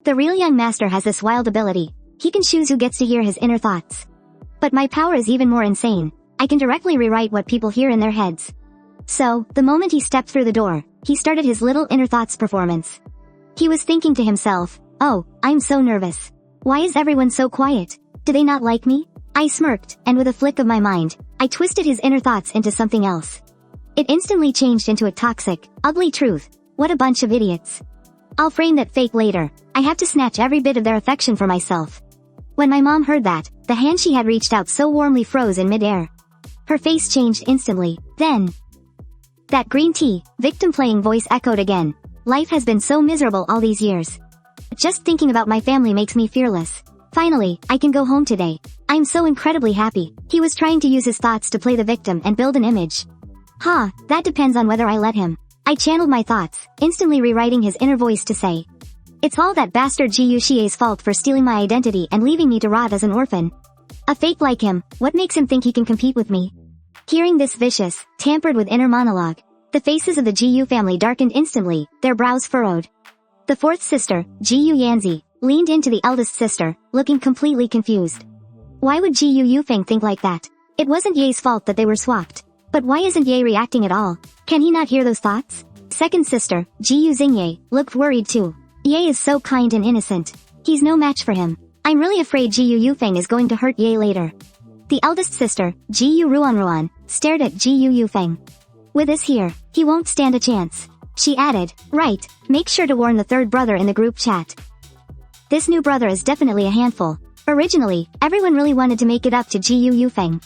The real young master has this wild ability. He can choose who gets to hear his inner thoughts. But my power is even more insane. I can directly rewrite what people hear in their heads. So, the moment he stepped through the door, he started his little inner thoughts performance. He was thinking to himself, "Oh, I'm so nervous. Why is everyone so quiet? Do they not like me?" I smirked, and with a flick of my mind, I twisted his inner thoughts into something else. It instantly changed into a toxic, ugly truth. What a bunch of idiots. I'll frame that fake later. I have to snatch every bit of their affection for myself. When my mom heard that, the hand she had reached out so warmly froze in midair. Her face changed instantly. Then, that green tea, victim playing voice echoed again. Life has been so miserable all these years. Just thinking about my family makes me fearless. Finally, I can go home today. I'm so incredibly happy. He was trying to use his thoughts to play the victim and build an image. That depends on whether I let him. I channeled my thoughts, instantly rewriting his inner voice to say, "It's all that bastard Shiye's fault for stealing my identity and leaving me to rot as an orphan. A fake like him, what makes him think he can compete with me?" Hearing this vicious, tampered with inner monologue, the faces of the Jiyu family darkened instantly, their brows furrowed. The fourth sister, Jiyu Yanzi, leaned into the eldest sister, looking completely confused. Why would Jiyu Yufeng think like that? It wasn't Ye's fault that they were swapped. But why isn't Ye reacting at all? Can he not hear those thoughts? Second sister, Jiyu Xingye, looked worried too. Ye is so kind and innocent. He's no match for him. I'm really afraid Jiyu Yufeng is going to hurt Ye later. The eldest sister, Jiyu Ruanruan, stared at Jiyu Yufeng. With us here, he won't stand a chance. She added, "Right, make sure to warn the third brother in the group chat. This new brother is definitely a handful." Originally, everyone really wanted to make it up to Jiyu Yufeng.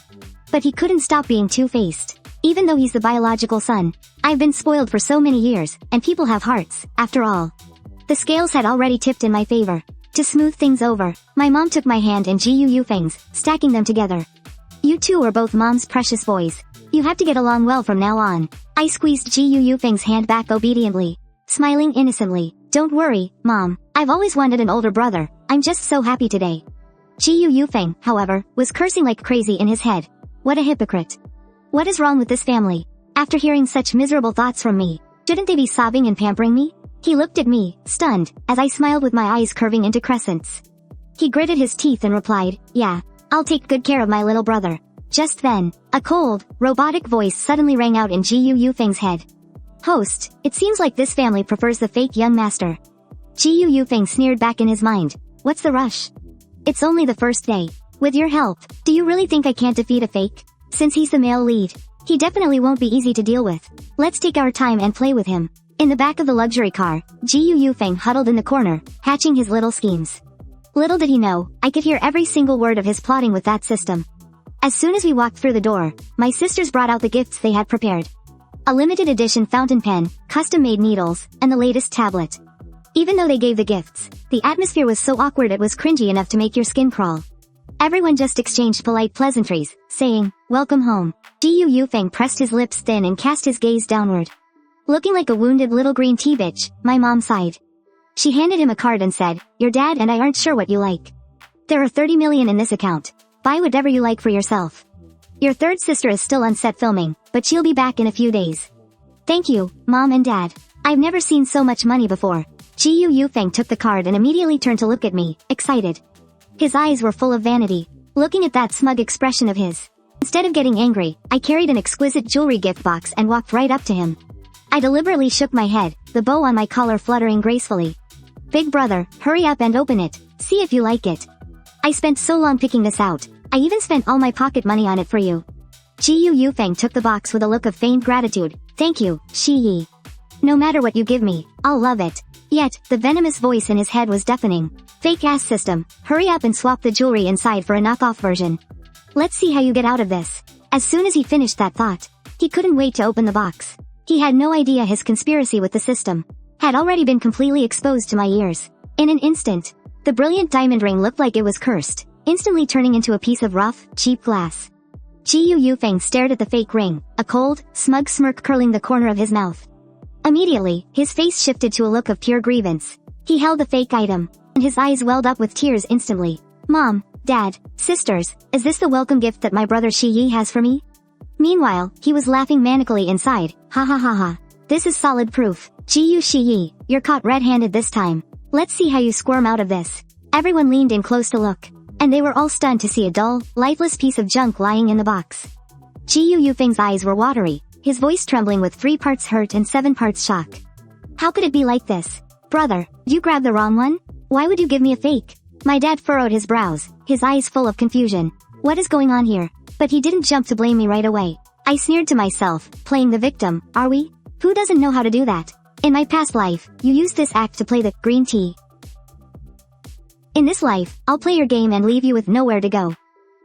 But he couldn't stop being two-faced. Even though he's the biological son, I've been spoiled for so many years, and people have hearts, after all. The scales had already tipped in my favor. To smooth things over, my mom took my hand and Jiyu Yufeng's, stacking them together. "You two are both mom's precious boys. You have to get along well from now on." I squeezed Jiyu Yufeng's hand back obediently, smiling innocently. "Don't worry, Mom. I've always wanted an older brother. I'm just so happy today." Jiyu Yufeng, however, was cursing like crazy in his head. What a hypocrite. What is wrong with this family? After hearing such miserable thoughts from me, shouldn't they be sobbing and pampering me? He looked at me, stunned, as I smiled with my eyes curving into crescents. He gritted his teeth and replied, "Yeah, I'll take good care of my little brother." Just then, a cold, robotic voice suddenly rang out in Jiyu Yufeng's head. "Host, it seems like this family prefers the fake young master." Jiyu Yufeng sneered back in his mind. What's the rush? It's only the first day. With your help, do you really think I can't defeat a fake? Since he's the male lead, he definitely won't be easy to deal with. Let's take our time and play with him. In the back of the luxury car, Jiyu Yufeng huddled in the corner, hatching his little schemes. Little did he know, I could hear every single word of his plotting with that system. As soon as we walked through the door, my sisters brought out the gifts they had prepared. A limited edition fountain pen, custom-made needles, and the latest tablet. Even though they gave the gifts, the atmosphere was so awkward it was cringy enough to make your skin crawl. Everyone just exchanged polite pleasantries, saying, "Welcome home." Jiyu Yufeng pressed his lips thin and cast his gaze downward. Looking like a wounded little green tea bitch, my mom sighed. She handed him a card and said, "Your dad and I aren't sure what you like. There are 30 million in this account. Buy whatever you like for yourself. Your third sister is still on set filming, but she'll be back in a few days." "Thank you, Mom and Dad. I've never seen so much money before." Jiyu Yufeng took the card and immediately turned to look at me, excited. His eyes were full of vanity. Looking at that smug expression of his, instead of getting angry, I carried an exquisite jewelry gift box and walked right up to him. I deliberately shook my head, the bow on my collar fluttering gracefully. "Big brother, hurry up and open it. See if you like it. I spent so long picking this out. I even spent all my pocket money on it for you." Jiyu Yufeng took the box with a look of feigned gratitude. "Thank you, Shiye. No matter what you give me, I'll love it." Yet, the venomous voice in his head was deafening. "Fake-ass system, hurry up and swap the jewelry inside for a knockoff version. Let's see how you get out of this." As soon as he finished that thought, he couldn't wait to open the box. He had no idea his conspiracy with the system had already been completely exposed to my ears. In an instant, the brilliant diamond ring looked like it was cursed, instantly turning into a piece of rough, cheap glass. Jiyu Yufeng stared at the fake ring, a cold, smug smirk curling the corner of his mouth. Immediately, his face shifted to a look of pure grievance. He held the fake item, and his eyes welled up with tears instantly. "Mom, Dad, sisters, is this the welcome gift that my brother Shiye has for me?" Meanwhile, he was laughing manically inside. "Ha ha ha ha. This is solid proof. Jiyu Shiye, you're caught red-handed this time. Let's see how you squirm out of this. Everyone leaned in close to look. And they were all stunned to see a dull, lifeless piece of junk lying in the box. Yufeng's eyes were watery, his voice trembling with 3 parts hurt and 7 parts shock. How could it be like this? Brother, you grabbed the wrong one? Why would you give me a fake? My dad furrowed his brows, his eyes full of confusion. What is going on here? But he didn't jump to blame me right away. I sneered to myself, playing the victim, are we? Who doesn't know how to do that? In my past life, you used this act to play the green tea. In this life, I'll play your game and leave you with nowhere to go.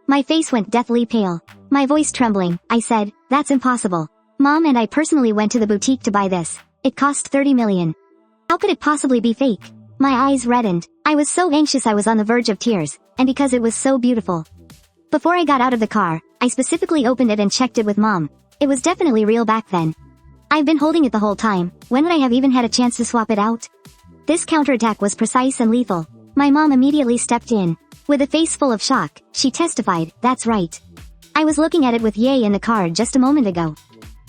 My face went deathly pale. My voice trembling, I said, that's impossible. Mom and I personally went to the boutique to buy this. It cost 30 million. How could it possibly be fake? My eyes reddened. I was so anxious I was on the verge of tears, and because it was so beautiful. Before I got out of the car, I specifically opened it and checked it with Mom. It was definitely real back then. I've been holding it the whole time. When would I have even had a chance to swap it out? This counterattack was precise and lethal. My mom immediately stepped in. With a face full of shock, she testified, that's right. I was looking at it with Ye in the car just a moment ago.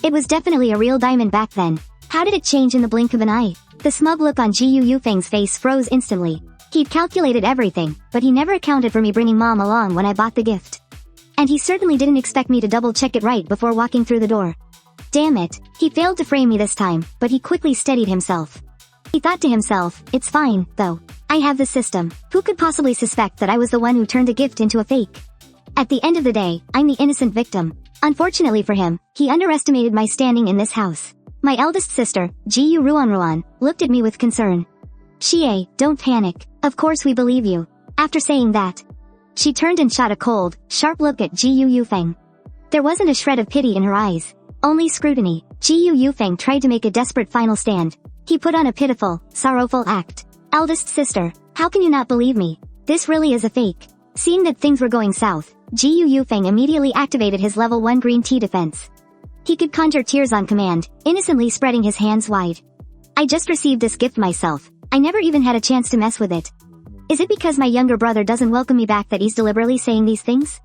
It was definitely a real diamond back then. How did it change in the blink of an eye? The smug look on Yufeng's face froze instantly. He'd calculated everything, but he never accounted for me bringing Mom along when I bought the gift. And he certainly didn't expect me to double-check it right before walking through the door. Damn it, he failed to frame me this time, but he quickly steadied himself. He thought to himself, it's fine, though. I have the system. Who could possibly suspect that I was the one who turned the gift into a fake? At the end of the day, I'm the innocent victim. Unfortunately for him, he underestimated my standing in this house. My eldest sister, Ruan, looked at me with concern. Shiye, don't panic. Of course we believe you. After saying that, she turned and shot a cold, sharp look at Yufeng. There wasn't a shred of pity in her eyes. Only scrutiny. Yufeng tried to make a desperate final stand. He put on a pitiful, sorrowful act. Eldest sister, how can you not believe me? This really is a fake. Seeing that things were going south, Yufeng immediately activated his level 1 green tea defense. He could conjure tears on command, innocently spreading his hands wide. I just received this gift myself. I never even had a chance to mess with it. Is it because my younger brother doesn't welcome me back that he's deliberately saying these things?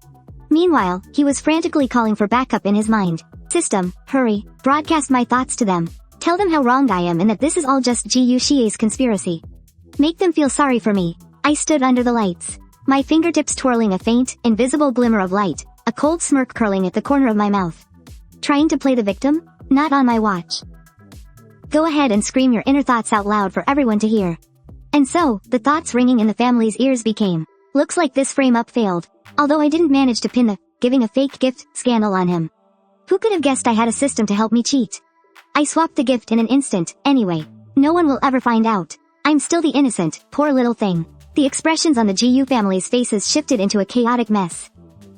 Meanwhile, he was frantically calling for backup in his mind. System, hurry, broadcast my thoughts to them. Tell them how wrong I am and that this is all just Shiye's conspiracy. Make them feel sorry for me. I stood under the lights. My fingertips twirling a faint, invisible glimmer of light, a cold smirk curling at the corner of my mouth. Trying to play the victim? Not on my watch. Go ahead and scream your inner thoughts out loud for everyone to hear. And so, the thoughts ringing in the family's ears became, looks like this frame-up failed, although I didn't manage to pin the giving a fake gift scandal on him. Who could have guessed I had a system to help me cheat? I swapped the gift in an instant, anyway. No one will ever find out. I'm still the innocent, poor little thing. The expressions on the Gu family's faces shifted into a chaotic mess.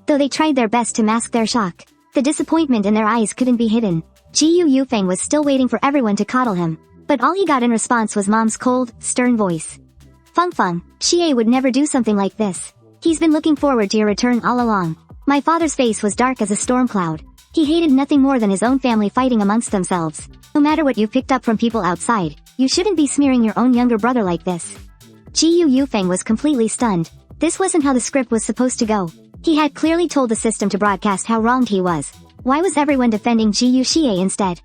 Though they tried their best to mask their shock, the disappointment in their eyes couldn't be hidden. Yufeng was still waiting for everyone to coddle him, but all he got in response was Mom's cold, stern voice. Feng, Shiye would never do something like this. He's been looking forward to your return all along. My father's face was dark as a storm cloud. He hated nothing more than his own family fighting amongst themselves. No matter what you've picked up from people outside, you shouldn't be smearing your own younger brother like this. Yufeng was completely stunned. This wasn't how the script was supposed to go. He had clearly told the system to broadcast how wronged he was. Why was everyone defending Shiye instead?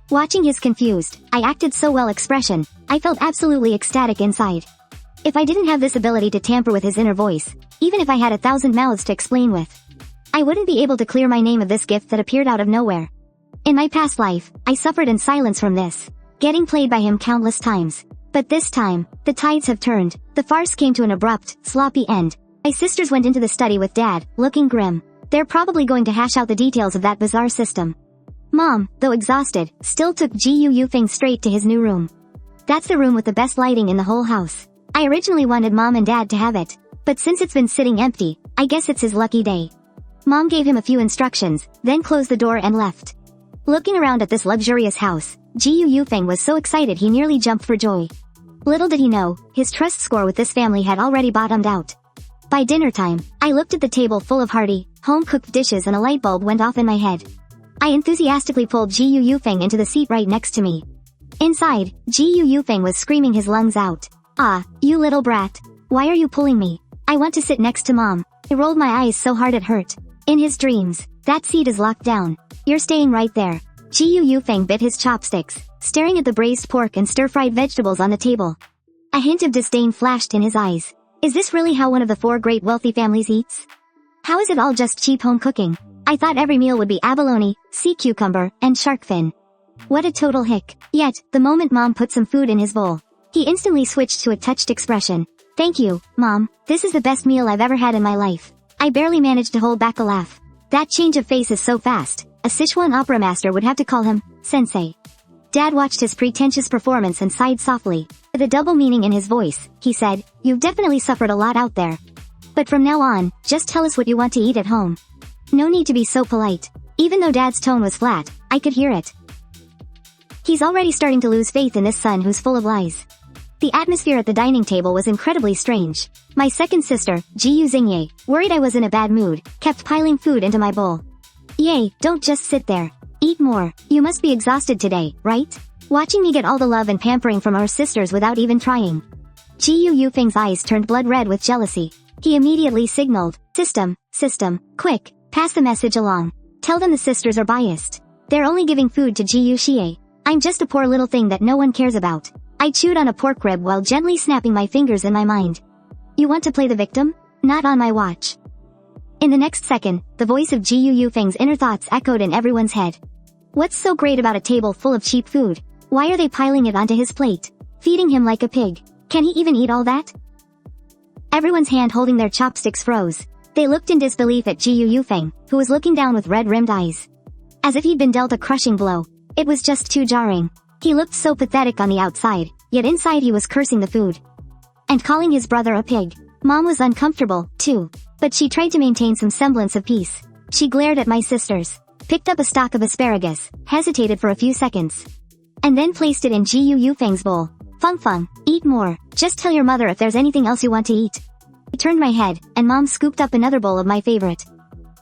Watching his confused, I acted so well expression, I felt absolutely ecstatic inside. If I didn't have this ability to tamper with his inner voice, even if I had 1,000 mouths to explain with, I wouldn't be able to clear my name of this gift that appeared out of nowhere. In my past life, I suffered in silence from this, getting played by him countless times. But this time, the tides have turned. The farce came to an abrupt, sloppy end. My sisters went into the study with Dad, looking grim. They're probably going to hash out the details of that bizarre system. Mom, though exhausted, still took Yufeng straight to his new room. That's the room with the best lighting in the whole house. I originally wanted Mom and Dad to have it, but since it's been sitting empty, I guess it's his lucky day. Mom gave him a few instructions, then closed the door and left. Looking around at this luxurious house, Yufeng was so excited he nearly jumped for joy. Little did he know, his trust score with this family had already bottomed out. By dinner time, I looked at the table full of hearty, home-cooked dishes and a light bulb went off in my head. I enthusiastically pulled Yufeng into the seat right next to me. Inside, Yufeng was screaming his lungs out. Ah, you little brat. Why are you pulling me? I want to sit next to Mom. I rolled my eyes so hard it hurt. In his dreams, that seat is locked down. You're staying right there. Yufeng bit his chopsticks, staring at the braised pork and stir-fried vegetables on the table. A hint of disdain flashed in his eyes. Is this really how one of the 4 great wealthy families eats? How is it all just cheap home cooking? I thought every meal would be abalone, sea cucumber, and shark fin. What a total hick. Yet, the moment Mom put some food in his bowl, he instantly switched to a touched expression. Thank you, Mom. This is the best meal I've ever had in my life. I barely managed to hold back a laugh. That change of face is so fast, a Sichuan opera master would have to call him Sensei. Dad watched his pretentious performance and sighed softly. With a double meaning in his voice, he said, You've definitely suffered a lot out there. But from now on, just tell us what you want to eat at home. No need to be so polite. Even though Dad's tone was flat, I could hear it. He's already starting to lose faith in this son who's full of lies. The atmosphere at the dining table was incredibly strange. My second sister, Jiyu Xingye, worried I was in a bad mood, kept piling food into my bowl. Yay, don't just sit there. Eat more. You must be exhausted today, right? Watching me get all the love and pampering from our sisters without even trying. Jiyu Yufeng's eyes turned blood red with jealousy. He immediately signaled, System, quick, pass the message along. Tell them the sisters are biased. They're only giving food to Jiyu Shiye. I'm just a poor little thing that no one cares about. I chewed on a pork rib while gently snapping my fingers in my mind. You want to play the victim? Not on my watch. In the next second, the voice of Jiyu Yufeng's inner thoughts echoed in everyone's head. What's so great about a table full of cheap food? Why are they piling it onto his plate? Feeding him like a pig. Can he even eat all that? Everyone's hand holding their chopsticks froze. They looked in disbelief at Jiyu Yufeng, who was looking down with red-rimmed eyes. As if he'd been dealt a crushing blow. It was just too jarring. He looked so pathetic on the outside, yet inside he was cursing the food. And calling his brother a pig. Mom was uncomfortable, too. But she tried to maintain some semblance of peace. She glared at my sisters, picked up a stalk of asparagus, hesitated for a few seconds, and then placed it in Jiyu Yufeng's bowl. Feng, eat more. Just tell your mother if there's anything else you want to eat. I turned my head, and Mom scooped up another bowl of my favorite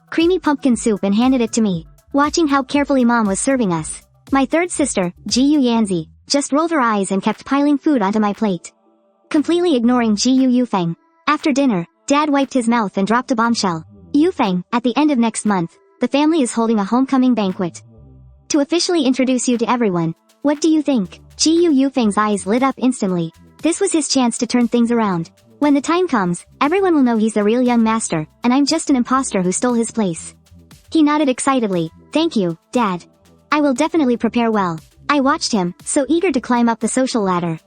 creamy pumpkin soup and handed it to me. Watching how carefully Mom was serving us, my third sister, Jiyu Yanzi, just rolled her eyes and kept piling food onto my plate, completely ignoring Jiyu Yufeng. After dinner, Dad wiped his mouth and dropped a bombshell. Yufeng, at the end of next month, the family is holding a homecoming banquet. To officially introduce you to everyone. What do you think? Jiyu Yufeng's eyes lit up instantly. This was his chance to turn things around. When the time comes, everyone will know he's the real young master, and I'm just an imposter who stole his place. He nodded excitedly. Thank you, Dad. I will definitely prepare well. I watched him, so eager to climb up the social ladder.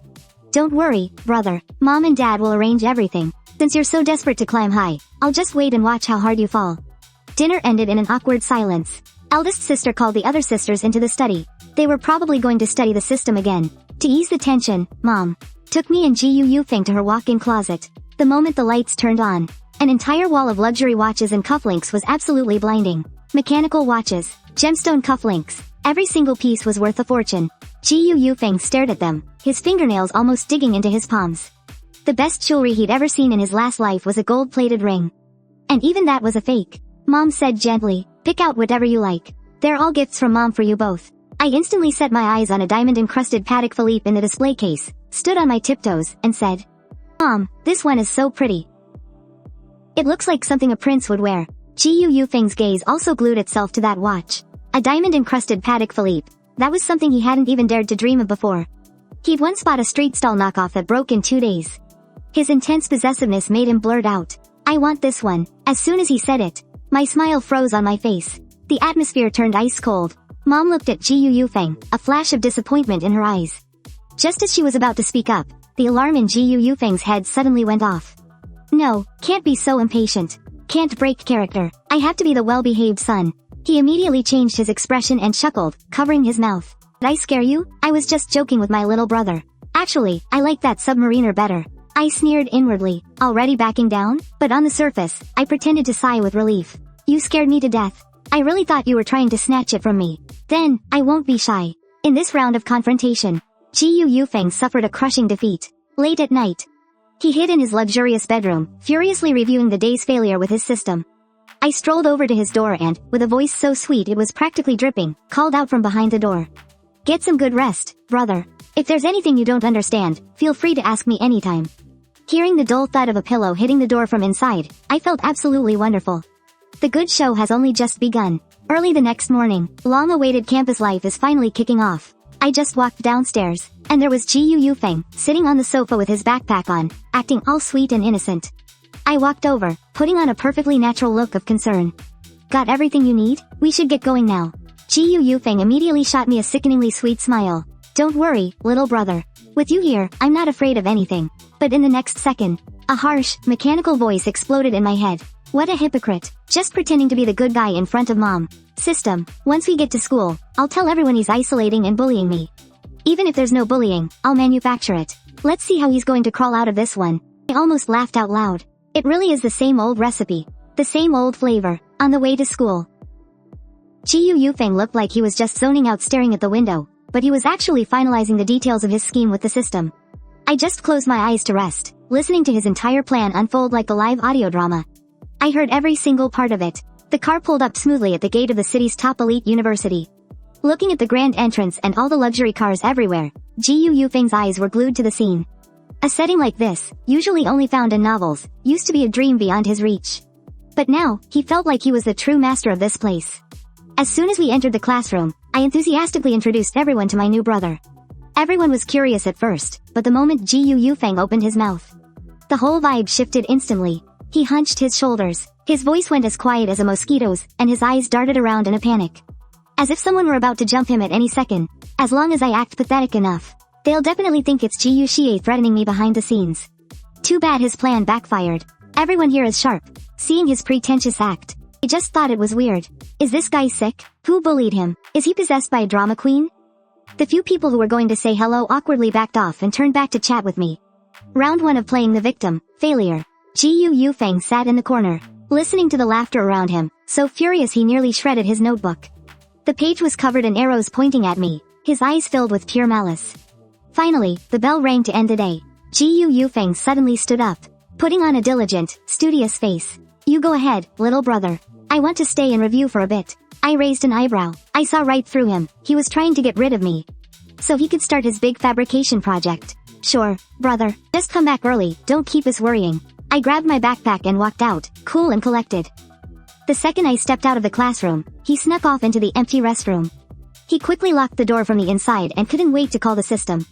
Don't worry, brother. Mom and Dad will arrange everything. Since you're so desperate to climb high, I'll just wait and watch how hard you fall. Dinner ended in an awkward silence. Eldest sister called the other sisters into the study. They were probably going to study the system again. To ease the tension, Mom took me and Jiyu Yufeng to her walk-in closet. The moment the lights turned on, an entire wall of luxury watches and cufflinks was absolutely blinding. Mechanical watches, gemstone cufflinks, every single piece was worth a fortune. Jiyu Yufeng stared at them, his fingernails almost digging into his palms. The best jewelry he'd ever seen in his last life was a gold-plated ring. And even that was a fake. Mom said gently, pick out whatever you like. They're all gifts from Mom for you both. I instantly set my eyes on a diamond-encrusted Patek Philippe in the display case, stood on my tiptoes, and said, Mom, this one is so pretty. It looks like something a prince would wear. Jiyu Yufeng's gaze also glued itself to that watch. A diamond-encrusted Patek Philippe. That was something he hadn't even dared to dream of before. He'd once bought a street stall knockoff that broke in 2 days. His intense possessiveness made him blurt out, I want this one. As soon as he said it, my smile froze on my face. The atmosphere turned ice cold. Mom looked at Jiyu Yufeng, a flash of disappointment in her eyes. Just as she was about to speak up, the alarm in Jiyu Yufeng's head suddenly went off. No, can't be so impatient. Can't break character. I have to be the well-behaved son. He immediately changed his expression and chuckled, covering his mouth. Did I scare you? I was just joking with my little brother. Actually, I like that submariner better. I sneered inwardly, already backing down, but on the surface, I pretended to sigh with relief. You scared me to death. I really thought you were trying to snatch it from me. Then, I won't be shy. In this round of confrontation, Jiyu Yufeng suffered a crushing defeat. Late at night, he hid in his luxurious bedroom, furiously reviewing the day's failure with his system. I strolled over to his door and, with a voice so sweet it was practically dripping, called out from behind the door. Get some good rest, brother. If there's anything you don't understand, feel free to ask me anytime. Hearing the dull thud of a pillow hitting the door from inside, I felt absolutely wonderful. The good show has only just begun. Early the next morning, long-awaited campus life is finally kicking off. I just walked downstairs, and there was Yufeng, sitting on the sofa with his backpack on, acting all sweet and innocent. I walked over, putting on a perfectly natural look of concern. Got everything you need? We should get going now. Yufeng immediately shot me a sickeningly sweet smile. Don't worry, little brother. With you here, I'm not afraid of anything. But in the next second, a harsh, mechanical voice exploded in my head. What a hypocrite, just pretending to be the good guy in front of mom. System, once we get to school, I'll tell everyone he's isolating and bullying me. Even if there's no bullying, I'll manufacture it. Let's see how he's going to crawl out of this one. I almost laughed out loud. It really is the same old recipe. The same old flavor. On the way to school. Yufeng looked like he was just zoning out staring at the window, but he was actually finalizing the details of his scheme with the system. I just closed my eyes to rest, listening to his entire plan unfold like the live audio drama. I heard every single part of it. The car pulled up smoothly at the gate of the city's top elite university. Looking at the grand entrance and all the luxury cars everywhere, Yufeng's eyes were glued to the scene. A setting like this, usually only found in novels, used to be a dream beyond his reach. But now, he felt like he was the true master of this place. As soon as we entered the classroom, I enthusiastically introduced everyone to my new brother. Everyone was curious at first, but the moment Yufeng opened his mouth, the whole vibe shifted instantly. He hunched his shoulders, his voice went as quiet as a mosquito's, and his eyes darted around in a panic. As if someone were about to jump him at any second. As long as I act pathetic enough, they'll definitely think it's Shiye threatening me behind the scenes. Too bad his plan backfired. Everyone here is sharp. Seeing his pretentious act, I just thought it was weird. Is this guy sick? Who bullied him? Is he possessed by a drama queen? The few people who were going to say hello awkwardly backed off and turned back to chat with me. Round 1 of playing the victim, failure. Yufeng sat in the corner, listening to the laughter around him, so furious he nearly shredded his notebook. The page was covered in arrows pointing at me, his eyes filled with pure malice. Finally, the bell rang to end the day. Yufeng suddenly stood up, putting on a diligent, studious face. You go ahead, little brother. I want to stay and review for a bit. I raised an eyebrow. I saw right through him. He was trying to get rid of me, so he could start his big fabrication project. Sure, brother. Just come back early, don't keep us worrying. I grabbed my backpack and walked out, cool and collected. The second I stepped out of the classroom, he snuck off into the empty restroom. He quickly locked the door from the inside and couldn't wait to call the system.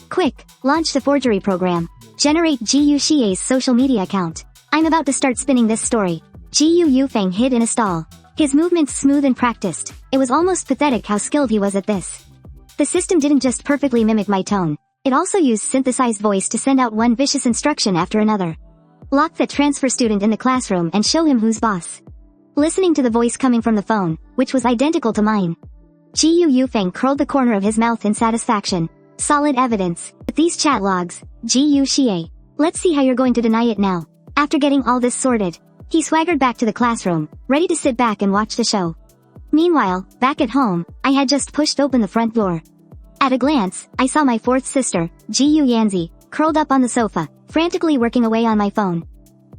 Quick, launch the forgery program. Generate Shiye's social media account. I'm about to start spinning this story. Yufeng hid in a stall. His movements smooth and practiced. It was almost pathetic how skilled he was at this. The system didn't just perfectly mimic my tone. It also used synthesized voice to send out one vicious instruction after another. Lock the transfer student in the classroom and show him who's boss. Listening to the voice coming from the phone, which was identical to mine, Yufeng curled the corner of his mouth in satisfaction. Solid evidence. With these chat logs, Shiye. Let's see how you're going to deny it now. After getting all this sorted, he swaggered back to the classroom, ready to sit back and watch the show. Meanwhile, back at home, I had just pushed open the front door. At a glance, I saw my fourth sister, Yanzi, curled up on the sofa, frantically working away on my phone.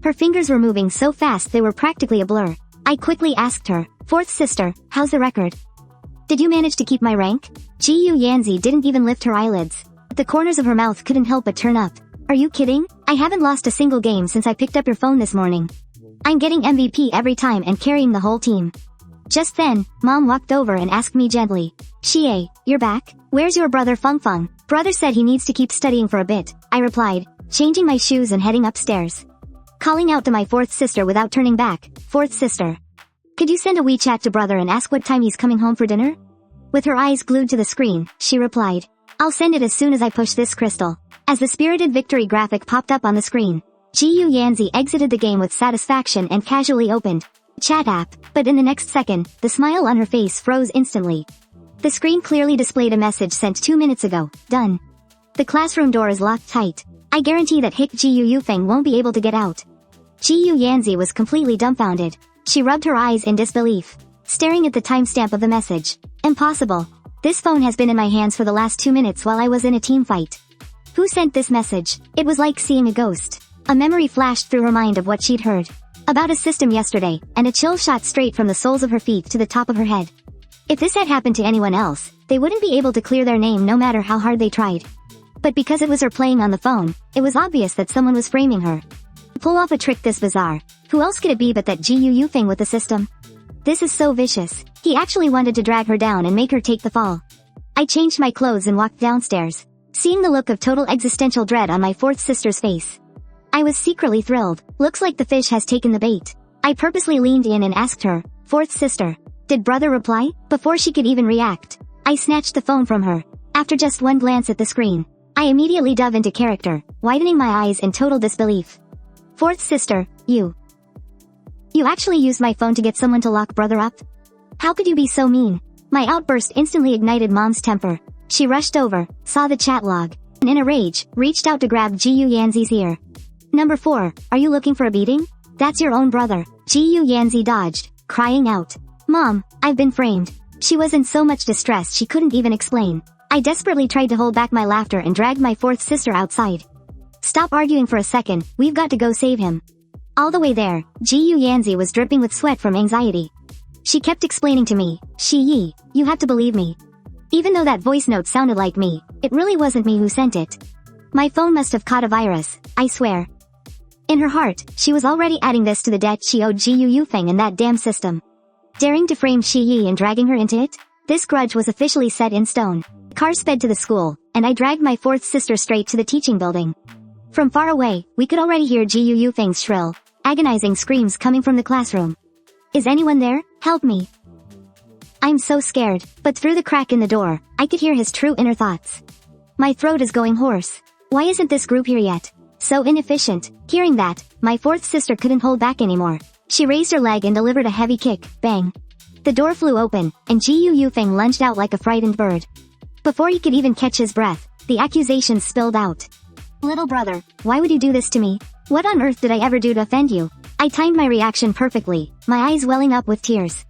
Her fingers were moving so fast they were practically a blur. I quickly asked her, "Fourth sister, how's the record? Did you manage to keep my rank?" Yanzi didn't even lift her eyelids, but the corners of her mouth couldn't help but turn up. Are you kidding? I haven't lost a single game since I picked up your phone this morning. I'm getting MVP every time and carrying the whole team. Just then, Mom walked over and asked me gently, "Shiye, you're back? Where's your brother Feng? Brother said he needs to keep studying for a bit," I replied, changing my shoes and heading upstairs. Calling out to my fourth sister without turning back, "Fourth sister, could you send a WeChat to brother and ask what time he's coming home for dinner?" With her eyes glued to the screen, she replied, "I'll send it as soon as I push this crystal." As the spirited victory graphic popped up on the screen, Yanzi exited the game with satisfaction and casually opened the chat app, but in the next second, the smile on her face froze instantly. The screen clearly displayed a message sent 2 minutes ago. Done. The classroom door is locked tight. I guarantee that Hick Yufeng won't be able to get out. Yanzi was completely dumbfounded. She rubbed her eyes in disbelief, staring at the timestamp of the message. Impossible. This phone has been in my hands for the last 2 minutes while I was in a team fight. Who sent this message? It was like seeing a ghost. A memory flashed through her mind of what she'd heard about a system yesterday, and a chill shot straight from the soles of her feet to the top of her head. If this had happened to anyone else, they wouldn't be able to clear their name no matter how hard they tried. But because it was her playing on the phone, it was obvious that someone was framing her. To pull off a trick this bizarre, who else could it be but that Yufeng with the system? This is so vicious. He actually wanted to drag her down and make her take the fall. I changed my clothes and walked downstairs, seeing the look of total existential dread on my fourth sister's face. I was secretly thrilled. Looks like the fish has taken the bait. I purposely leaned in and asked her, "Fourth sister, did brother reply?" Before she could even react, I snatched the phone from her. After just one glance at the screen, I immediately dove into character, widening my eyes in total disbelief. "Fourth sister, you actually used my phone to get someone to lock brother up? How could you be so mean?" My outburst instantly ignited Mom's temper. She rushed over, saw the chat log, and in a rage, reached out to grab Jiyu Yanzi's ear. "Number 4, are you looking for a beating? That's your own brother." Jiyu Yanzi dodged, crying out, "Mom, I've been framed." She was in so much distress she couldn't even explain. I desperately tried to hold back my laughter and dragged my fourth sister outside. "Stop arguing for a second, we've got to go save him." All the way there, Jiyu Yanzi was dripping with sweat from anxiety. She kept explaining to me, "Shiye, you have to believe me. Even though that voice note sounded like me, it really wasn't me who sent it. My phone must have caught a virus, I swear." In her heart, she was already adding this to the debt she owed Jiyu Yufeng and that damn system. Daring to frame Shiye and dragging her into it? This grudge was officially set in stone. The car sped to the school, and I dragged my fourth sister straight to the teaching building. From far away, we could already hear Jiyu Yufeng's shrill, agonizing screams coming from the classroom. "Is anyone there? Help me." I'm so scared, but through the crack in the door, I could hear his true inner thoughts. "My throat is going hoarse. Why isn't this group here yet? So inefficient." Hearing that, my fourth sister couldn't hold back anymore. She raised her leg and delivered a heavy kick, bang. The door flew open, and Jiyu Yufeng lunged out like a frightened bird. Before he could even catch his breath, the accusations spilled out. "Little brother, why would you do this to me? What on earth did I ever do to offend you?" I timed my reaction perfectly, my eyes welling up with tears.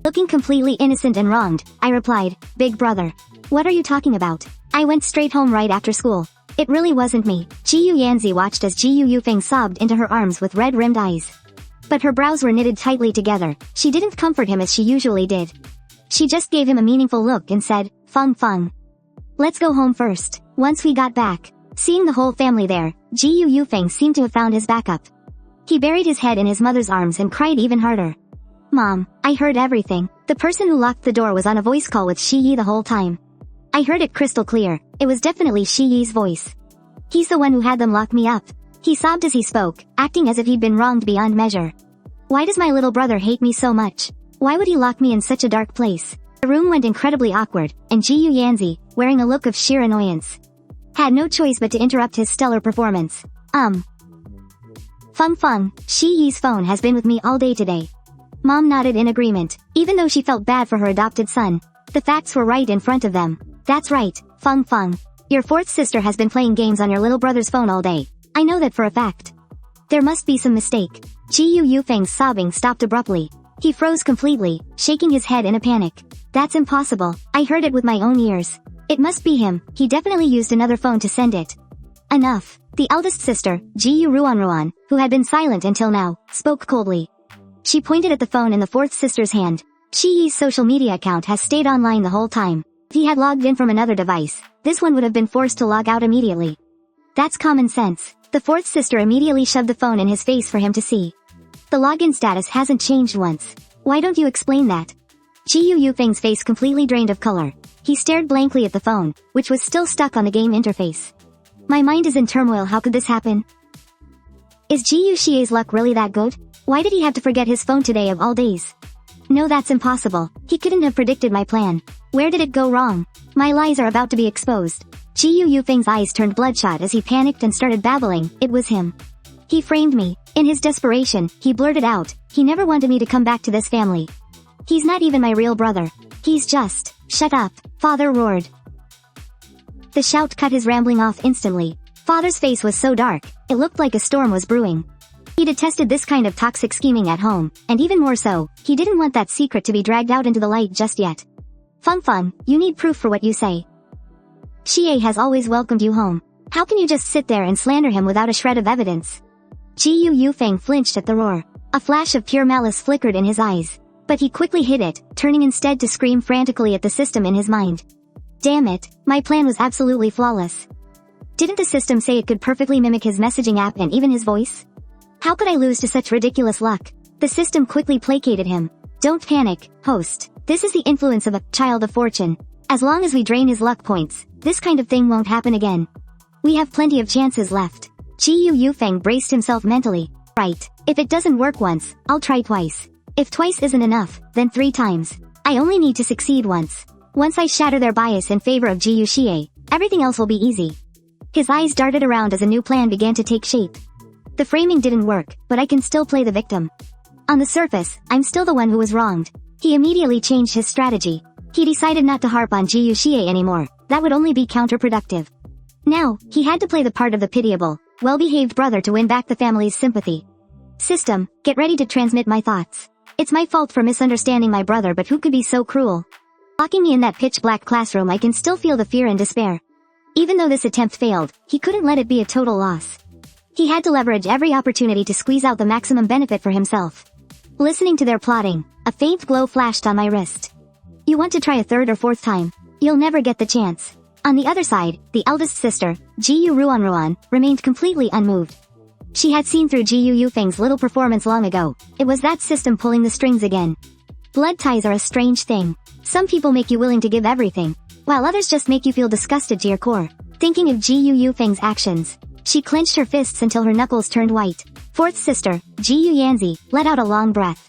Looking completely innocent and wronged, I replied, "Big brother. What are you talking about? I went straight home right after school. It really wasn't me." Jiyu Yanzi watched as Jiyu Yufeng sobbed into her arms with red-rimmed eyes. But her brows were knitted tightly together. She didn't comfort him as she usually did. She just gave him a meaningful look and said, "Feng Feng. Let's go home first." Once we got back, seeing the whole family there, Jiyu Yufeng seemed to have found his backup. He buried his head in his mother's arms and cried even harder. "Mom, I heard everything. The person who locked the door was on a voice call with Shiye the whole time. I heard it crystal clear. It was definitely Shiye's voice. He's the one who had them lock me up." He sobbed as he spoke, acting as if he'd been wronged beyond measure. "Why does my little brother hate me so much? Why would he lock me in such a dark place?" The room went incredibly awkward, and Jiyu Yanzi, wearing a look of sheer annoyance, had no choice but to interrupt his stellar performance. Feng Feng, Shiye's phone has been with me all day today." Mom nodded in agreement, even though she felt bad for her adopted son. The facts were right in front of them. "That's right, Feng Feng. Your fourth sister has been playing games on your little brother's phone all day. I know that for a fact. There must be some mistake." Jiyu Yufeng's sobbing stopped abruptly. He froze completely, shaking his head in a panic. "That's impossible. I heard it with my own ears. It must be him. He definitely used another phone to send it." "Enough." The eldest sister, Jiyu Ruan, who had been silent until now, spoke coldly. She pointed at the phone in the fourth sister's hand. "Shiye's social media account has stayed online the whole time. If he had logged in from another device, this one would have been forced to log out immediately. That's common sense." The fourth sister immediately shoved the phone in his face for him to see. "The login status hasn't changed once. Why don't you explain that?" Jiyu Yufeng's face completely drained of color. He stared blankly at the phone, which was still stuck on the game interface. "My mind is in turmoil. How could this happen? Is Jiyu Shiye's luck really that good? Why did he have to forget his phone today of all days? No, that's impossible. He couldn't have predicted my plan. Where did it go wrong? My lies are about to be exposed." Jiyu Yufeng's eyes turned bloodshot as he panicked and started babbling. "It was him. He framed me." In his desperation, he blurted out, "He never wanted me to come back to this family. He's not even my real brother. He's just..." "Shut up," Father roared. The shout cut his rambling off instantly. Father's face was so dark, it looked like a storm was brewing. He detested this kind of toxic scheming at home, and even more so, he didn't want that secret to be dragged out into the light just yet. "Feng Feng, you need proof for what you say. Shiye has always welcomed you home. How can you just sit there and slander him without a shred of evidence?" Jiyu Yufeng flinched at the roar. A flash of pure malice flickered in his eyes. But he quickly hid it, turning instead to scream frantically at the system in his mind. Damn it, my plan was absolutely flawless. Didn't the system say it could perfectly mimic his messaging app and even his voice? How could I lose to such ridiculous luck? The system quickly placated him. "Don't panic, host. This is the influence of a child of fortune. As long as we drain his luck points, this kind of thing won't happen again. We have plenty of chances left. Yufeng braced himself mentally. Right. If it doesn't work once, I'll try twice. If twice isn't enough, then 3 times. I only need to succeed once. Once I shatter their bias in favor of Shiye, everything else will be easy. His eyes darted around as a new plan began to take shape. The framing didn't work, but I can still play the victim. On the surface, I'm still the one who was wronged. He immediately changed his strategy. He decided not to harp on Shiye anymore. That would only be counterproductive. Now, he had to play the part of the pitiable, well-behaved brother to win back the family's sympathy. System, get ready to transmit my thoughts. It's my fault for misunderstanding my brother, but who could be so cruel? Locking me in that pitch-black classroom, I can still feel the fear and despair. Even though this attempt failed, he couldn't let it be a total loss. He had to leverage every opportunity to squeeze out the maximum benefit for himself. Listening to their plotting, a faint glow flashed on my wrist. You want to try a 3rd or 4th time? You'll never get the chance. On the other side, the eldest sister, Ruan, remained completely unmoved. She had seen through Yufeng's little performance long ago. It was that system pulling the strings again. Blood ties are a strange thing. Some people make you willing to give everything, while others just make you feel disgusted to your core. Thinking of Yufeng's actions, she clenched her fists until her knuckles turned white. 4th sister, Yanzi, let out a long breath.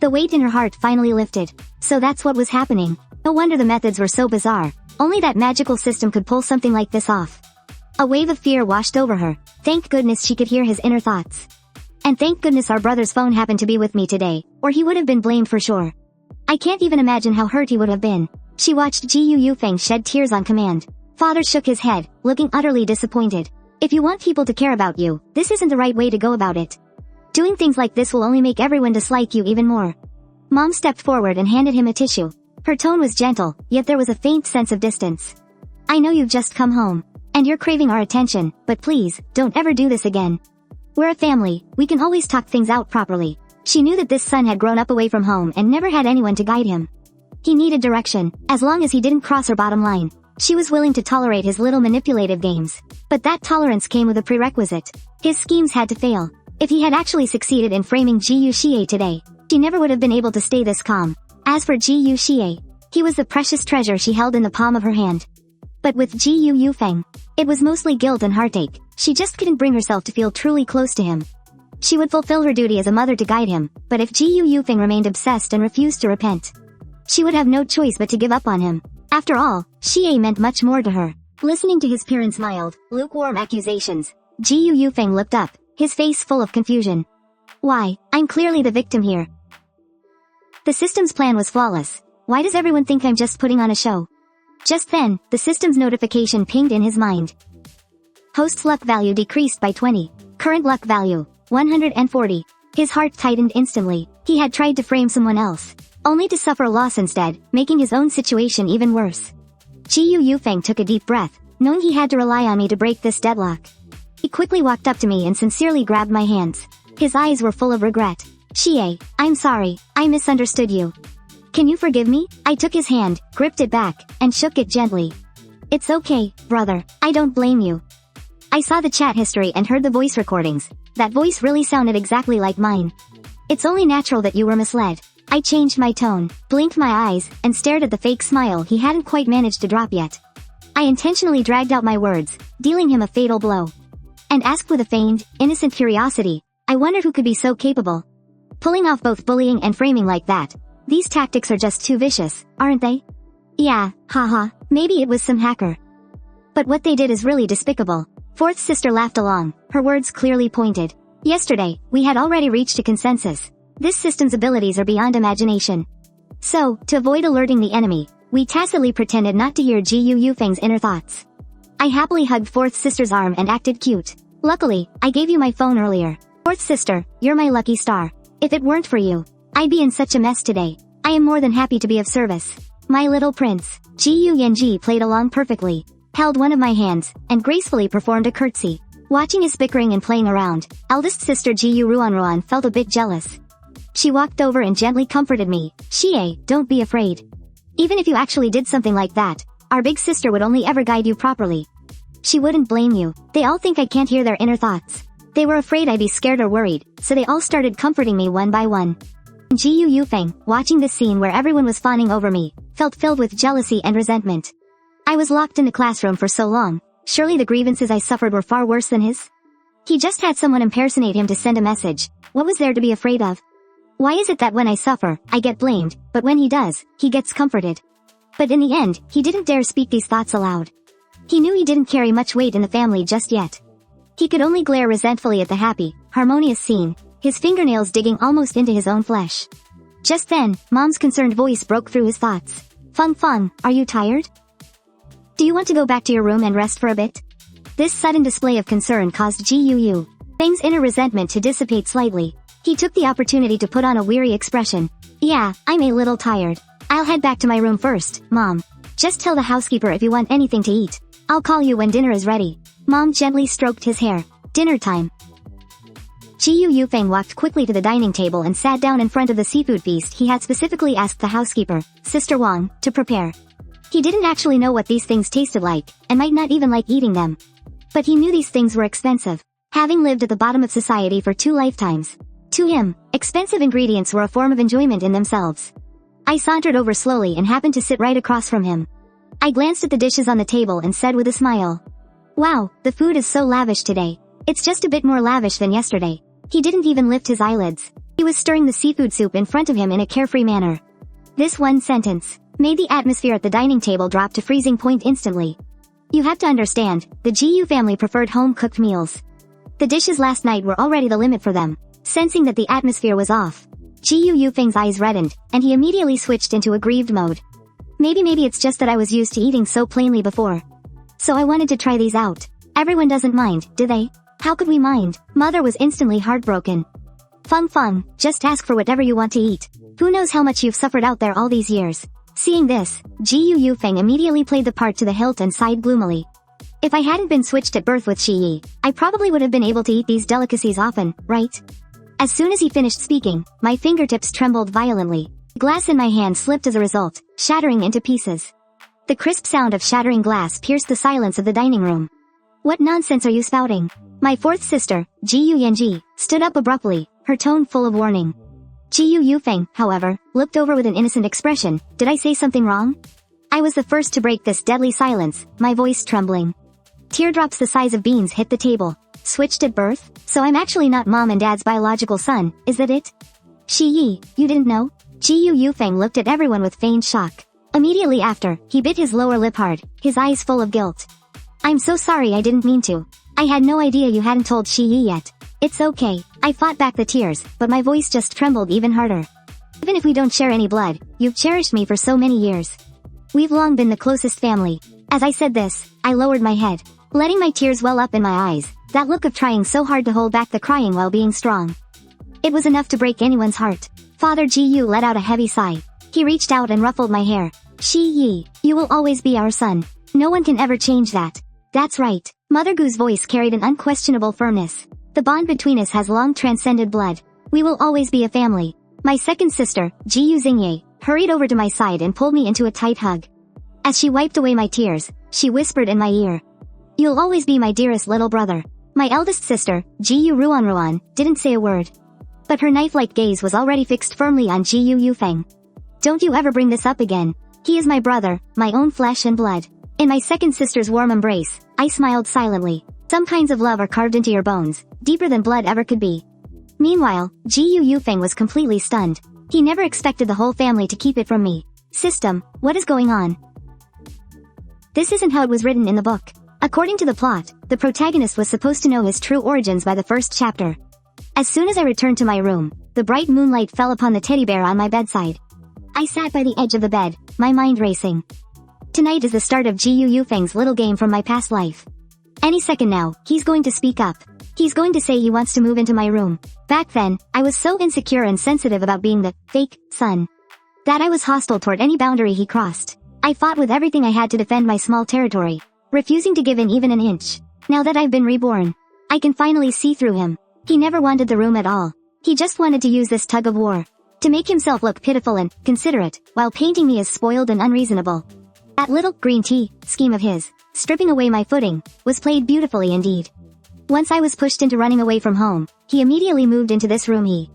The weight in her heart finally lifted. So that's what was happening. No wonder the methods were so bizarre. Only that magical system could pull something like this off. A wave of fear washed over her. Thank goodness she could hear his inner thoughts. And thank goodness our brother's phone happened to be with me today, or he would have been blamed for sure. I can't even imagine how hurt he would have been. She watched Yufeng shed tears on command. Father shook his head, looking utterly disappointed. If you want people to care about you, this isn't the right way to go about it. Doing things like this will only make everyone dislike you even more. Mom stepped forward and handed him a tissue. Her tone was gentle, yet there was a faint sense of distance. I know you've just come home, and you're craving our attention, but please, don't ever do this again. We're a family, we can always talk things out properly. She knew that this son had grown up away from home and never had anyone to guide him. He needed direction, as long as he didn't cross her bottom line. She was willing to tolerate his little manipulative games. But that tolerance came with a prerequisite. His schemes had to fail. If he had actually succeeded in framing Shiye today, she never would have been able to stay this calm. As for Shiye, he was the precious treasure she held in the palm of her hand. But with Yufeng, it was mostly guilt and heartache. She just couldn't bring herself to feel truly close to him. She would fulfill her duty as a mother to guide him, but if Yufeng remained obsessed and refused to repent, she would have no choice but to give up on him. After all, Shiye meant much more to her. Listening to his parents' mild, lukewarm accusations, Yufeng looked up, his face full of confusion. Why, I'm clearly the victim here. The system's plan was flawless. Why does everyone think I'm just putting on a show? Just then, the system's notification pinged in his mind. Host's luck value decreased by 20. Current luck value, 140. His heart tightened instantly. He had tried to frame someone else, only to suffer loss instead, making his own situation even worse. Yufeng took a deep breath, knowing he had to rely on me to break this deadlock. He quickly walked up to me and sincerely grabbed my hands. His eyes were full of regret. Shiye, I'm sorry, I misunderstood you. Can you forgive me? I took his hand, gripped it back, and shook it gently. It's okay, brother, I don't blame you. I saw the chat history and heard the voice recordings. That voice really sounded exactly like mine. It's only natural that you were misled. I changed my tone, blinked my eyes, and stared at the fake smile he hadn't quite managed to drop yet. I intentionally dragged out my words, dealing him a fatal blow. And asked with a feigned, innocent curiosity, I wondered who could be so capable. Pulling off both bullying and framing like that. These tactics are just too vicious, aren't they? Yeah, haha, maybe it was some hacker. But what they did is really despicable. 4th sister laughed along, her words clearly pointed. Yesterday, we had already reached a consensus. This system's abilities are beyond imagination. So, to avoid alerting the enemy, we tacitly pretended not to hear Yufeng's inner thoughts. I happily hugged 4th sister's arm and acted cute. Luckily, I gave you my phone earlier. 4th sister, you're my lucky star. If it weren't for you, I'd be in such a mess today. I am more than happy to be of service. My little prince, Yanji played along perfectly, held one of my hands, and gracefully performed a curtsy. Watching his bickering and playing around, eldest sister Ruan felt a bit jealous. She walked over and gently comforted me. Shiye, don't be afraid. Even if you actually did something like that, our big sister would only ever guide you properly. She wouldn't blame you. They all think I can't hear their inner thoughts. They were afraid I'd be scared or worried, so they all started comforting me one by one. Yufeng, watching this scene where everyone was fawning over me, felt filled with jealousy and resentment. I was locked in the classroom for so long, surely the grievances I suffered were far worse than his? He just had someone impersonate him to send a message. What was there to be afraid of? Why is it that when I suffer, I get blamed, but when he does, he gets comforted? But in the end, he didn't dare speak these thoughts aloud. He knew he didn't carry much weight in the family just yet. He could only glare resentfully at the happy, harmonious scene, his fingernails digging almost into his own flesh. Just then, Mom's concerned voice broke through his thoughts. Feng, are you tired? Do you want to go back to your room and rest for a bit? This sudden display of concern caused Feng's inner resentment to dissipate slightly. He took the opportunity to put on a weary expression. Yeah, I'm a little tired. I'll head back to my room first, Mom. Just tell the housekeeper if you want anything to eat. I'll call you when dinner is ready. Mom gently stroked his hair. Dinner time. Yufeng walked quickly to the dining table and sat down in front of the seafood feast he had specifically asked the housekeeper, Sister Wang, to prepare. He didn't actually know what these things tasted like, and might not even like eating them. But he knew these things were expensive, having lived at the bottom of society for 2 lifetimes. To him, expensive ingredients were a form of enjoyment in themselves. I sauntered over slowly and happened to sit right across from him. I glanced at the dishes on the table and said with a smile, Wow, the food is so lavish today. It's just a bit more lavish than yesterday. He didn't even lift his eyelids. He was stirring the seafood soup in front of him in a carefree manner. This one sentence made the atmosphere at the dining table drop to freezing point instantly. You have to understand, the Gu family preferred home-cooked meals. The dishes last night were already the limit for them. Sensing that the atmosphere was off, Yufeng's eyes reddened, and he immediately switched into aggrieved mode. Maybe it's just that I was used to eating so plainly before. So I wanted to try these out. Everyone doesn't mind, do they? How could we mind? Mother was instantly heartbroken. Feng, just ask for whatever you want to eat. Who knows how much you've suffered out there all these years. Seeing this, Yufeng immediately played the part to the hilt and sighed gloomily. If I hadn't been switched at birth with Shiye, I probably would have been able to eat these delicacies often, right? As soon as he finished speaking, my fingertips trembled violently. Glass in my hand slipped as a result, shattering into pieces. The crisp sound of shattering glass pierced the silence of the dining room. What nonsense are you spouting? My 4th sister, Yanji, stood up abruptly, her tone full of warning. Yufeng, however, looked over with an innocent expression. Did I say something wrong? I was the first to break this deadly silence, my voice trembling. Teardrops the size of beans hit the table. Switched at birth? So I'm actually not Mom and Dad's biological son, is that it? Shiye, you didn't know? Yufeng looked at everyone with feigned shock. Immediately after, he bit his lower lip hard, his eyes full of guilt. I'm so sorry, I didn't mean to. I had no idea you hadn't told Shiye yet. It's okay. I fought back the tears, but my voice just trembled even harder. Even if we don't share any blood, you've cherished me for so many years. We've long been the closest family. As I said this, I lowered my head, letting my tears well up in my eyes, that look of trying so hard to hold back the crying while being strong. It was enough to break anyone's heart. Father Gu let out a heavy sigh. He reached out and ruffled my hair. Shiye, you will always be our son. No one can ever change that. That's right. Mother Gu's voice carried an unquestionable firmness. The bond between us has long transcended blood. We will always be a family. My 2nd sister, Gu Xingye, hurried over to my side and pulled me into a tight hug. As she wiped away my tears, she whispered in my ear, You'll always be my dearest little brother. My eldest sister, Gu Ruan, didn't say a word. But her knife-like gaze was already fixed firmly on Yufeng. Don't you ever bring this up again. He is my brother, my own flesh and blood. In my 2nd sister's warm embrace, I smiled silently. Some kinds of love are carved into your bones, deeper than blood ever could be. Meanwhile, Yufeng was completely stunned. He never expected the whole family to keep it from me. System, what is going on? This isn't how it was written in the book. According to the plot, the protagonist was supposed to know his true origins by the 1st chapter. As soon as I returned to my room, the bright moonlight fell upon the teddy bear on my bedside. I sat by the edge of the bed, my mind racing. Tonight is the start of Yufeng's little game from my past life. Any second now, he's going to speak up. He's going to say he wants to move into my room. Back then, I was so insecure and sensitive about being the fake son that I was hostile toward any boundary he crossed. I fought with everything I had to defend my small territory, refusing to give in even an inch. Now that I've been reborn, I can finally see through him. He never wanted the room at all. He just wanted to use this tug of war to make himself look pitiful and considerate, while painting me as spoiled and unreasonable. That little green tea scheme of his, stripping away my footing, was played beautifully indeed. Once I was pushed into running away from home, he immediately moved into this room. He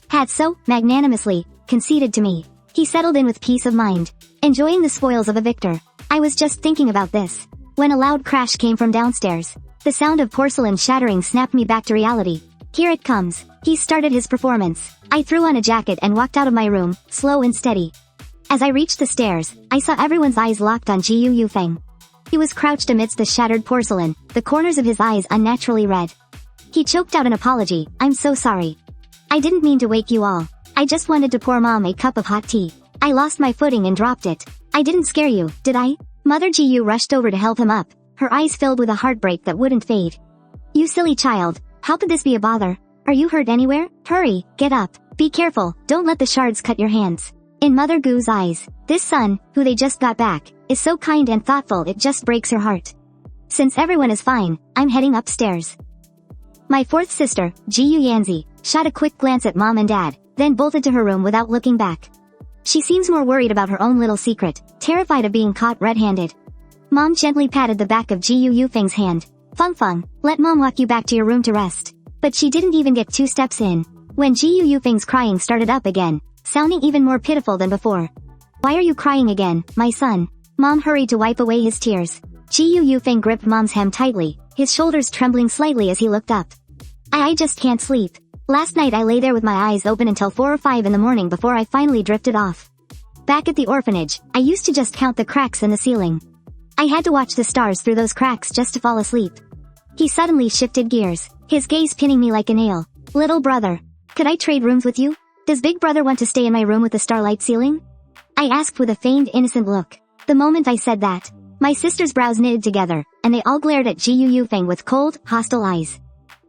had so, magnanimously, conceded to me. He settled in with peace of mind, enjoying the spoils of a victor. I was just thinking about this, when a loud crash came from downstairs. The sound of porcelain shattering snapped me back to reality. Here it comes. He started his performance. I threw on a jacket and walked out of my room, slow and steady. As I reached the stairs, I saw everyone's eyes locked on Yufeng. He was crouched amidst the shattered porcelain, the corners of his eyes unnaturally red. He choked out an apology. "I'm so sorry. I didn't mean to wake you all. I just wanted to pour Mom a cup of hot tea. I lost my footing and dropped it. I didn't scare you, did I?" Mother Jiyu rushed over to help him up, her eyes filled with a heartbreak that wouldn't fade. "You silly child. How could this be a bother? Are you hurt anywhere? Hurry, get up. Be careful, don't let the shards cut your hands." In Mother Gu's eyes, this son, who they just got back, is so kind and thoughtful it just breaks her heart. Since everyone is fine, I'm heading upstairs. My fourth sister, Jiyu Yanzi, shot a quick glance at Mom and Dad, then bolted to her room without looking back. She seems more worried about her own little secret, terrified of being caught red-handed. Mom gently patted the back of Jiyu Yufeng's hand. "Feng, let Mom walk you back to your room to rest." But she didn't even get 2 steps in, when Jiyu Yufeng's crying started up again, sounding even more pitiful than before. "Why are you crying again, my son?" Mom hurried to wipe away his tears. Jiyu Yufeng gripped Mom's hem tightly, his shoulders trembling slightly as he looked up. I just can't sleep. Last night I lay there with my eyes open until 4 or 5 in the morning before I finally drifted off. Back at the orphanage, I used to just count the cracks in the ceiling. I had to watch the stars through those cracks just to fall asleep." He suddenly shifted gears, his gaze pinning me like a nail. "Little brother, could I trade rooms with you? Does Big Brother want to stay in my room with the starlight ceiling?" I asked with a feigned innocent look. The moment I said that, my sisters' brows knitted together, and they all glared at Jiyu Yufeng with cold, hostile eyes.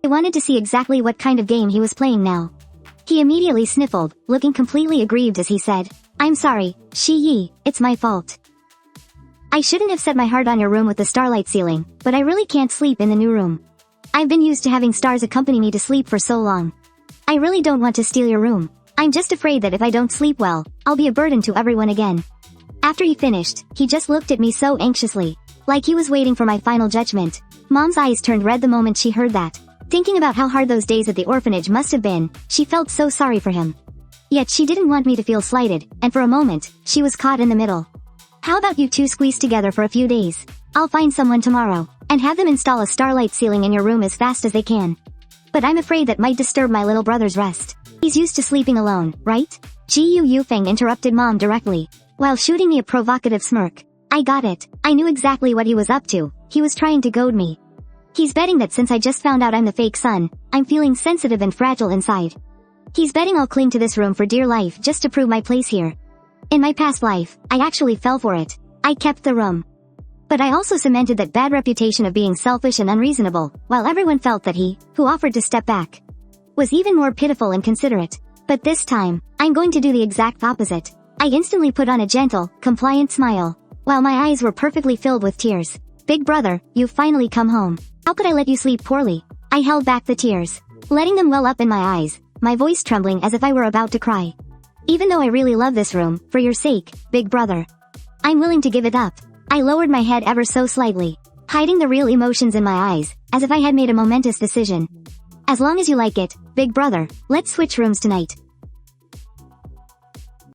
I wanted to see exactly what kind of game he was playing now. He immediately sniffled, looking completely aggrieved as he said, "I'm sorry, Shiye, it's my fault. I shouldn't have set my heart on your room with the starlight ceiling, but I really can't sleep in the new room. I've been used to having stars accompany me to sleep for so long. I really don't want to steal your room. I'm just afraid that if I don't sleep well, I'll be a burden to everyone again." After he finished, he just looked at me so anxiously, like he was waiting for my final judgment. Mom's eyes turned red the moment she heard that. Thinking about how hard those days at the orphanage must have been, she felt so sorry for him. Yet she didn't want me to feel slighted, and for a moment, she was caught in the middle. "How about you two squeeze together for a few days? I'll find someone tomorrow, and have them install a starlight ceiling in your room as fast as they can. But I'm afraid that might disturb my little brother's rest. He's used to sleeping alone, right?" Jiyu Yufeng interrupted Mom directly, while shooting me a provocative smirk. I got it. I knew exactly what he was up to. He was trying to goad me. He's betting that since I just found out I'm the fake son, I'm feeling sensitive and fragile inside. He's betting I'll cling to this room for dear life just to prove my place here. In my past life, I actually fell for it. I kept the room. But I also cemented that bad reputation of being selfish and unreasonable, while everyone felt that he, who offered to step back, was even more pitiful and considerate. But this time, I'm going to do the exact opposite. I instantly put on a gentle, compliant smile, while my eyes were perfectly filled with tears. "Big brother, you've finally come home. How could I let you sleep poorly?" I held back the tears, letting them well up in my eyes, my voice trembling as if I were about to cry. "Even though I really love this room, for your sake, big brother, I'm willing to give it up." I lowered my head ever so slightly, hiding the real emotions in my eyes, as if I had made a momentous decision. "As long as you like it, big brother, let's switch rooms tonight.